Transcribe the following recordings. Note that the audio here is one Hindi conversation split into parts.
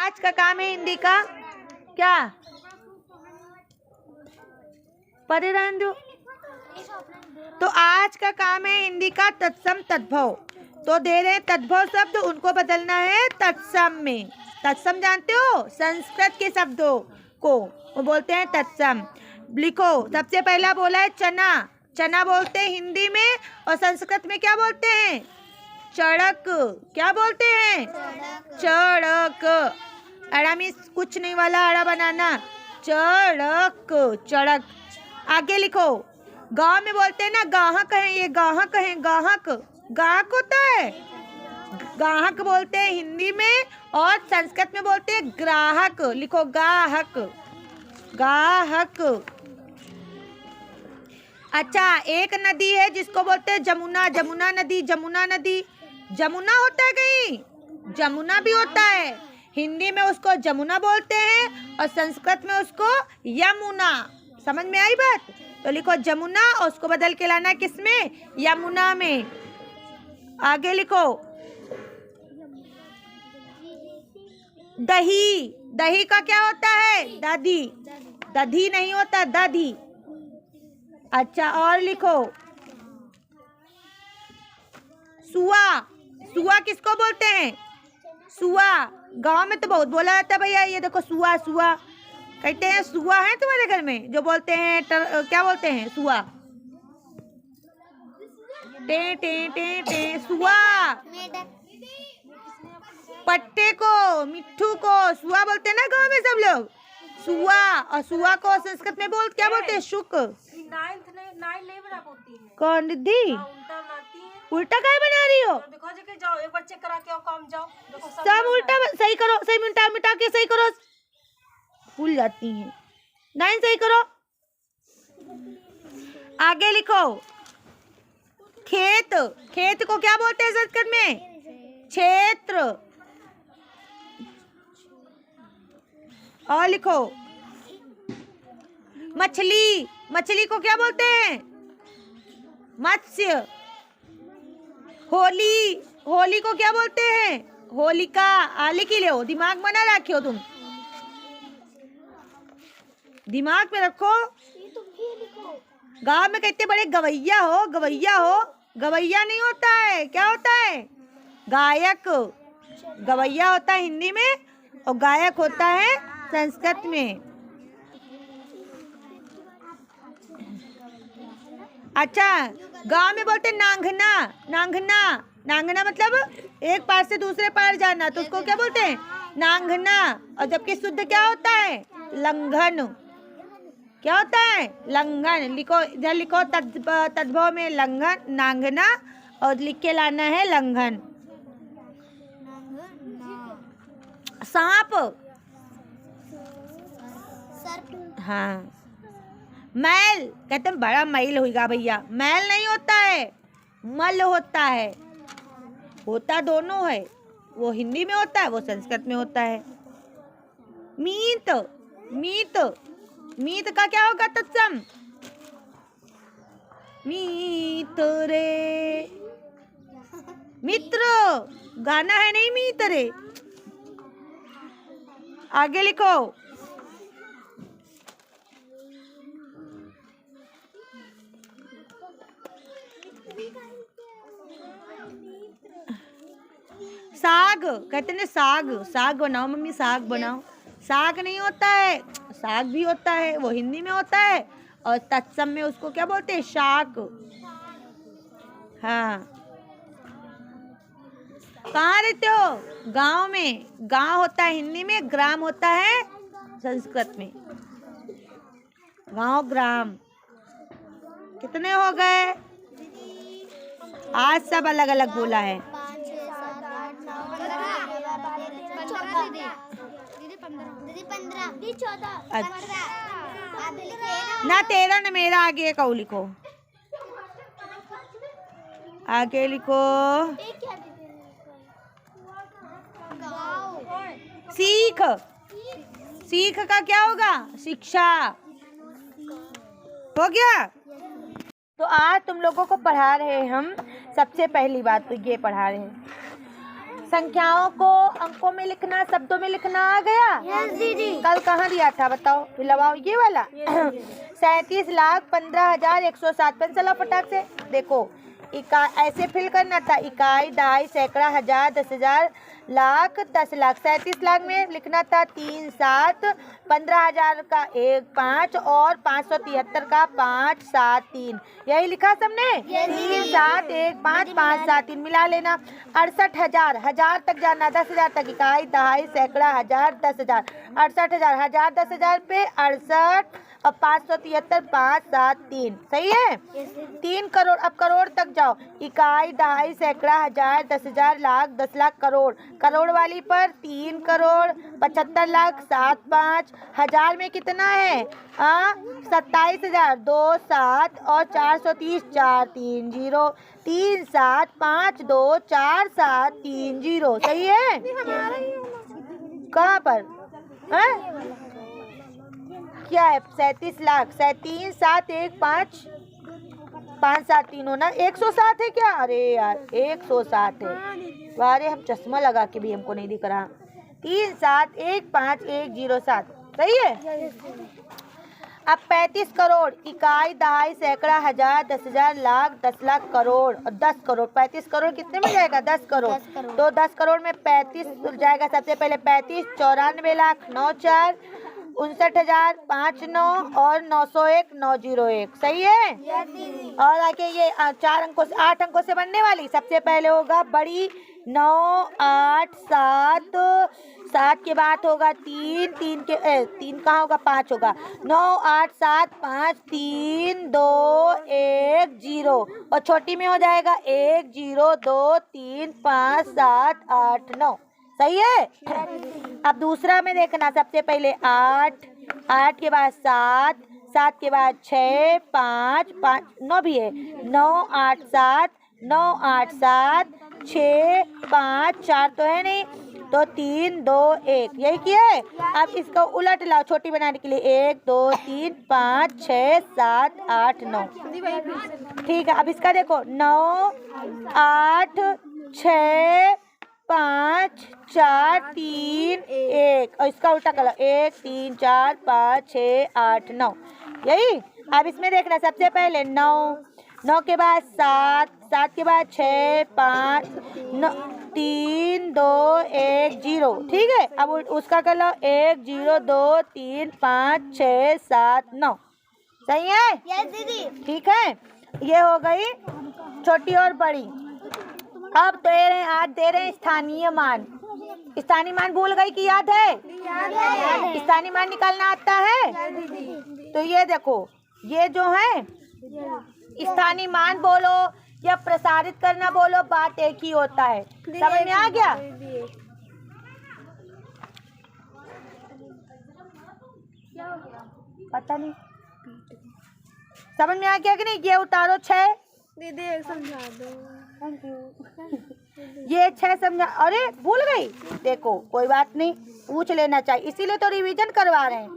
आज का काम है हिंदी का क्या पढ़े रहने दो। तो आज का काम है हिंदी का तत्सम तद्भव। तो दे रहे हैं तद्भव शब्द, उनको बदलना है तत्सम में। तत्सम जानते हो, संस्कृत के शब्दों को वो बोलते हैं तत्सम। लिखो, सबसे पहला बोला है चना। चना बोलते हैं हिंदी में, और संस्कृत में क्या बोलते हैं? चड़क। क्या बोलते हैं? चड़क। अड़ा में कुछ नहीं वाला अड़ा बनाना, चड़क, चड़क। आगे लिखो, गांव में बोलते हैं ना गाहक है, ये गाहक है, गाहक। गाहक होता है, गाहक बोलते हैं हिंदी में, और संस्कृत में बोलते हैं ग्राहक। लिखो, गाहक, गाहक। अच्छा, एक नदी है जिसको बोलते हैं जमुना। जमुना नदी, जमुना नदी। जमुना होता है कहीं, जमुना भी होता है। हिंदी में उसको जमुना बोलते हैं, और संस्कृत में उसको यमुना। समझ में आई बात? तो लिखो जमुना, और उसको बदल के लाना किसमें? यमुना में। आगे लिखो, दही। दही का क्या होता है? दधी। दधी नहीं होता, दधी। अच्छा, और लिखो, सुआ। सुआ किसको बोलते हैं? सुआ। गांव में तो बहुत बोला जाता है भैया, ये देखो सुआ, सुआ कहते हैं। सुआ है तुम्हारे घर में जो बोलते हैं क्या बोलते हैं? सुआ। टे टे टे टे, सुआ। पट्टे को, मिट्ठू को सुआ बोलते हैं ना गांव में सब लोग, सुआ। और सुआ को संस्कृत में क्या बोलते हैं? शुक। कौन रिद्धि? उल्टा काय बना रही हो? जाओ एक बच्चे करा के काम जाओ। सब उल्टा सही करो, सही मिटा मिटा के सही करो, भूल जाती हैं। 9 सही करो। आगे लिखो, खेत। खेत को क्या बोलते हैं संस्कृत में? क्षेत्र। और लिखो, मछली। मछली को क्या बोलते हैं? मत्स्य। होली। होली को क्या बोलते हैं? होलिका। आले की लो, दिमाग बना रखियो तुम, दिमाग में रखो। गांव में कहते बड़े गवैया हो, गवैया हो। गवैया नहीं होता है, क्या होता है? गायक। गवैया होता है हिंदी में, और गायक होता है संस्कृत में। अच्छा, गांव में बोलते नांगना। नांगना। नांगना मतलब एक पार से दूसरे पार जाना, तो उसको क्या बोलते हैं? नांगना। और जबकि शुद्ध क्या होता है? लंघन। क्या होता है? लंघन। लिखो, इधर लिखो तद्भव में लंघन, नांगना, और लिख के लाना है लंघन। सांप। हाँ। मैल, कहते हैं बड़ा मैल होगा भैया। मैल नहीं होता है, मल होता है। होता दोनों है, वो हिंदी में होता है, वो संस्कृत में होता है। मीत। मीत। मीत का क्या होगा तत्सम? मीत रे, मित्र। गाना है नहीं, मीत रे। आगे लिखो, साग। कहते हैं साग। साग बनाओ मम्मी, साग बनाओ। साग नहीं होता है, साग भी होता है, वो हिंदी में होता है, और तत्सम में उसको क्या बोलते हैं? शाक। हाँ। कहाँ रहते हो? गांव में। गांव होता है हिंदी में, ग्राम होता है संस्कृत में। गांव, ग्राम। कितने हो गए? आज सब अलग अलग बोला है। ना तेरा ना मेरा, आगे का लिखो। आगे लिखो, सीख। सीख का क्या होगा? शिक्षा। हो गया? तो आज तुम लोगों को पढ़ा रहे हैं हम, सबसे पहली बात तो ये पढ़ा रहे हैं, संख्याओं को अंकों में लिखना, शब्दों में लिखना आ गया? यस दीदी। कल कहाँ दिया था बताओ, लगाओ ये वाला 37,15,107 पेन चला फटाक से। देखो ऐसे फिल करना था, इकाई, दहाई, सैकड़ा, हजार, 10,000, लाख, 10 लाख। 37 लाख में लिखना था 3 7, 15,000 का 1 5 और 573 का 5 7 3। यही लिखा सबने? 3 7 1 5 5 7 3 मिला लेना। 68,000, हजार तक जाना, 10,000 तक, इकाई, दहाई, सैकड़ा, हजार, 10,000, 68,000, हजार, 10,000 पे 68 और 573 5 7 3। सही है? 3 करोड़। अब करोड़ तक जाओ, इकाई, दहाई, सैकड़ा, हजार, 10,000, लाख, 10 लाख, करोड़। करोड़ वाली पर 3 करोड़ 75 लाख 7 5। हजार में कितना है? 27,000, 2 7 और 430, 4 3 0, 3 7 5 2 4 7 3 0। सही है? कहाँ पर क्या है? 37 लाख, 3 7 1 5 5 7 3 होना 107 है क्या? अरे यार 107 है। वारे हम चश्मा लगा के भी हमको नहीं दिख रहा। 3 7 1 5 1 0 7। सही है? अब 35 करोड़, इकाई, दहाई, सैकड़ा, हजार, 10,000, लाख, 10 लाख, करोड़ और 10 करोड़। 35 करोड़ कितने में जाएगा? 10 करोड़। तो 10 करोड़ में 35 जाएगा। सबसे पहले 35, 94 लाख 9 4, 59,000 5 9 और 901 901। सही है? और आगे ये 4 अंकों से 8 अंकों से बनने वाली। सबसे पहले होगा बड़ी 9 8 7, 7 के बाद होगा 3 3 के 3 कहाँ होगा? 5 होगा। 9 8 7 5 3 2 1 0 और छोटी में हो जाएगा 1 0 2 3 5 7 8 9। सही है? अब दूसरा में देखना, सबसे पहले 8 8 के बाद 7 7 के बाद 6 5 5 9 भी है। 9 8 7 9 8 7 6 5 4 तो है नहीं, तो 3 2 1। यही किया है? अब इसको उलट लाओ छोटी बनाने के लिए। 1 2 3 5 6 7 8 9। ठीक है। अब इसका देखो 9 8 6 5 4 3 1 और इसका उल्टा करो 1 3 4 5 6 8 9। यही। अब इसमें देखना, सबसे पहले 9 9 के बाद 7 7 के बाद 6 5 3 2 1 0। ठीक है? अब उसका कर लो 1 0 2 3 5 6 7 9। सही है? यस दीदी। ठीक है? ये हो गई छोटी और बड़ी। अब आज दे रहे हैं स्थानीय मान। स्थानीय मान भूल गई कि याद है? स्थानीय मान निकालना आता है? तो ये देखो, ये जो है स्थानीय मान बोलो या प्रसारित करना बोलो, बात एक ही होता है। समझ में आ गया? पता नहीं समझ में आ गया कि नहीं? ये उतारो 6 दीदी एक समझा दो। Thank you. ये 6 समझा? अरे भूल गई। देखो कोई बात नहीं, पूछ लेना चाहिए, इसीलिए तो रिवीजन करवा रहे हैं।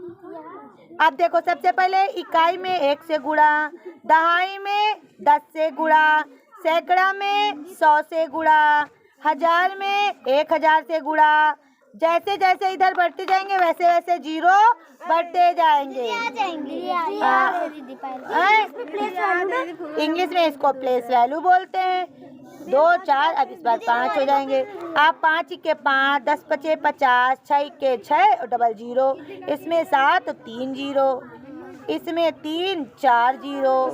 अब देखो, सबसे पहले इकाई में 1 से गुणा, दहाई में 10 से गुणा, सैकड़ा में 100 से गुणा, हजार में 1000 से गुणा। जैसे जैसे इधर बढ़ते जाएंगे वैसे वैसे जीरो बढ़ते जाएंगे। इंग्लिश में इसको प्लेस वैल्यू बोलते हैं। 2 4, अब इस बार 5 हो जाएंगे। आप 5 के 5, 10 5 50, 6 के 6 और डबल 0। इसमें 7 3 0, इसमें 3 4 0,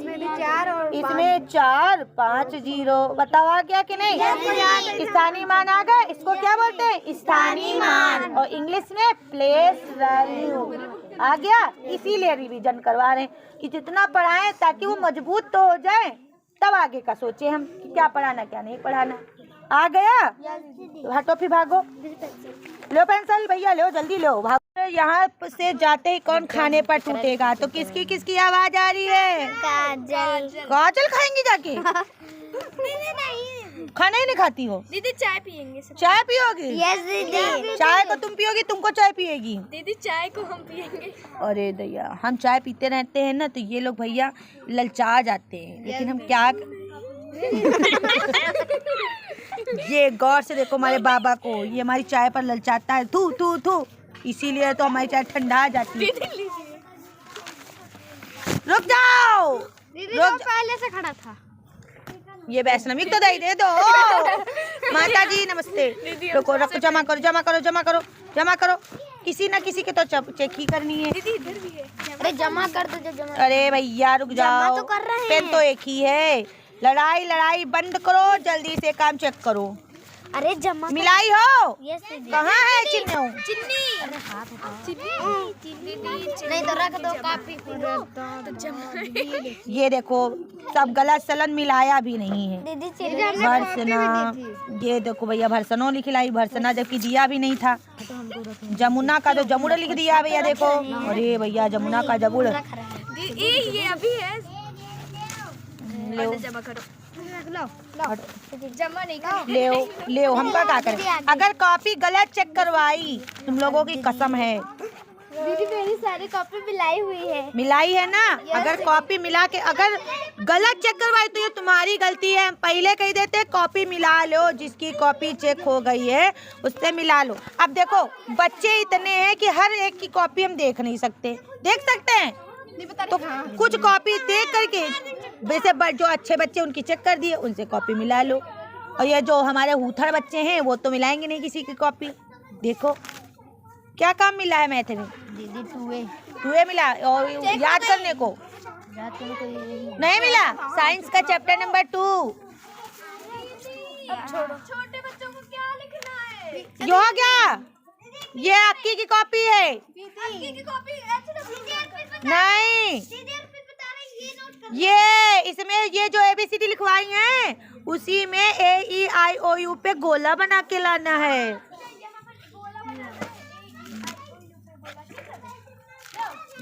इसमें 4 5 0। बताओ आ गया कि नहीं? स्थानीय मान आ गए। इसको क्या बोलते हैं? स्थानीय मान। और इंग्लिश में प्लेस वैल्यू आ गया। इसीलिए रिवीजन करवा रहे हैं कि जितना पढ़ाएं ताकि वो मजबूत तो हो जाए, तब आगे का सोचे हम कि क्या पढ़ाना क्या नहीं पढ़ाना। आ गया? तो हटो फिर भागो। लो पेंसिल भैया, लो जल्दी लो, भागो। यहाँ से जाते ही कौन खाने पर टूटेगा? तो किसकी किसकी आवाज आ रही है? काजल। काजल खाएंगी जाके? खाना ही नहीं खाती हो? दीदी चाय पियेंगे सब। चाय पियोगी? यस दीदी। चाय को तुम पियोगी, तुमको चाय पिएगी? दीदी चाय को हम पियेंगे। अरे दैया, हम चाय पीते रहते हैं ना, तो ये लोग भैया ललचा जाते हैं। लेकिन हम क्या ये गौर से देखो हमारे बाबा को, ये हमारी चाय पर ललचाता है, थू थू थू, इसीलिए तो हमारी चाय ठंडा जाती है। रुक जाओ, दीदी तो पहले से खड़ा था। ये वैष्णवी तो दही दे दो। माता जी नमस्ते। रुको रखो, जमा करो जमा करो जमा करो जमा करो, किसी ना किसी के तो चेक ही करनी है। दीदी इधर भी है। अरे जमा कर दो जब जमा। अरे भैया रुक जाओ, तो कर रहे हैं। पेन तो एक ही है। लड़ाई लड़ाई बंद करो, जल्दी से काम चेक करो। अरे जमा मिलाई हो? यस दीदी। कहाँ है चिन्ह? चिन्नी। अरे हाथ उठाओ। चिन्नी नहीं तो रख दो कापी ये देखो सब गलत सलन मिलाया भी नहीं है। दीदी भर्सना, ये देखो भैया भर्सनो लिखलाई, भर्सना जबकि दिया भी नहीं था। जमुना का तो जमुड़ लिख दिया भैया देखो। अरे भैया जमुना का जमुड़। ये अभी है। ले जमा करो। लो जमा नहीं कर। ले हमका क्या करें? अगर कॉपी गलत चेक करवाई तुम लोगों की कसम है। दीदी मेरी सारी कॉपी मिलाई हुई है। मिलाई है ना? अगर कॉपी मिला के अगर गलत चेक करवाई तो ये तुम्हारी गलती है। हम पहले कह देते कॉपी मिला लो, जिसकी कॉपी चेक हो गई है उससे मिला लो। अब देखो बच्चे इतने हैं कि हर एक की कॉपी हम देख नहीं सकते। देख सकते हैं तो कुछ कॉपी देख करके, वैसे जो अच्छे बच्चे उनकी चेक कर दिए, उनसे कॉपी मिला लो। और ये जो हमारे हूथड़ बच्चे हैं वो तो मिलाएंगे नहीं किसी की कॉपी। देखो क्या काम मिला है मैथ में? दीदी टूए मिला और याद करने को नहीं मिला। साइंस का चैप्टर नंबर 2। छोटे बच्चों को क्या लिखना है? ये हो गया, ये अक्की की कॉपी है। अक्की की कॉपी नहीं, ये इसमें ये जो ABCD लिखवाई हैं उसी में AEIOU पे गोला बना के लाना है।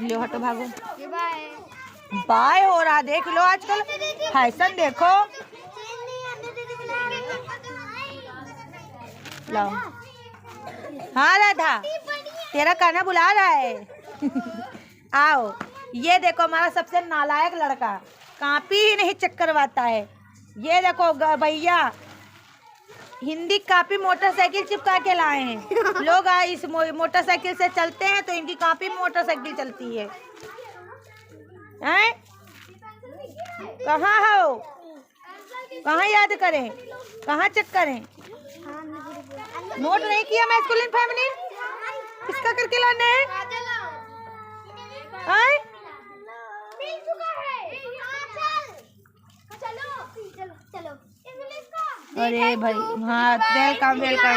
लो हटो भागो। बाय हो रहा, देख लो आजकल फैशन देखो। लो हाँ राधा, तेरा कान्हा बुला रहा है। आओ, ये देखो हमारा सबसे नालायक लड़का कॉपी ही नहीं चेक करवाता है। ये देखो भैया हिंदी कॉपी मोटरसाइकिल चिपका के लाए हैं। लोग इस मोटरसाइकिल से चलते हैं तो इनकी कॉपी मोटरसाइकिल चलती है। हैं? कहाँ हो? कहाँ याद करें? कहाँ चेक करें? नोट नहीं किया मैं स्कूल इन फैमिली किसका करके लाना है? अरे भाई हाँ, वेलकम वेलकम।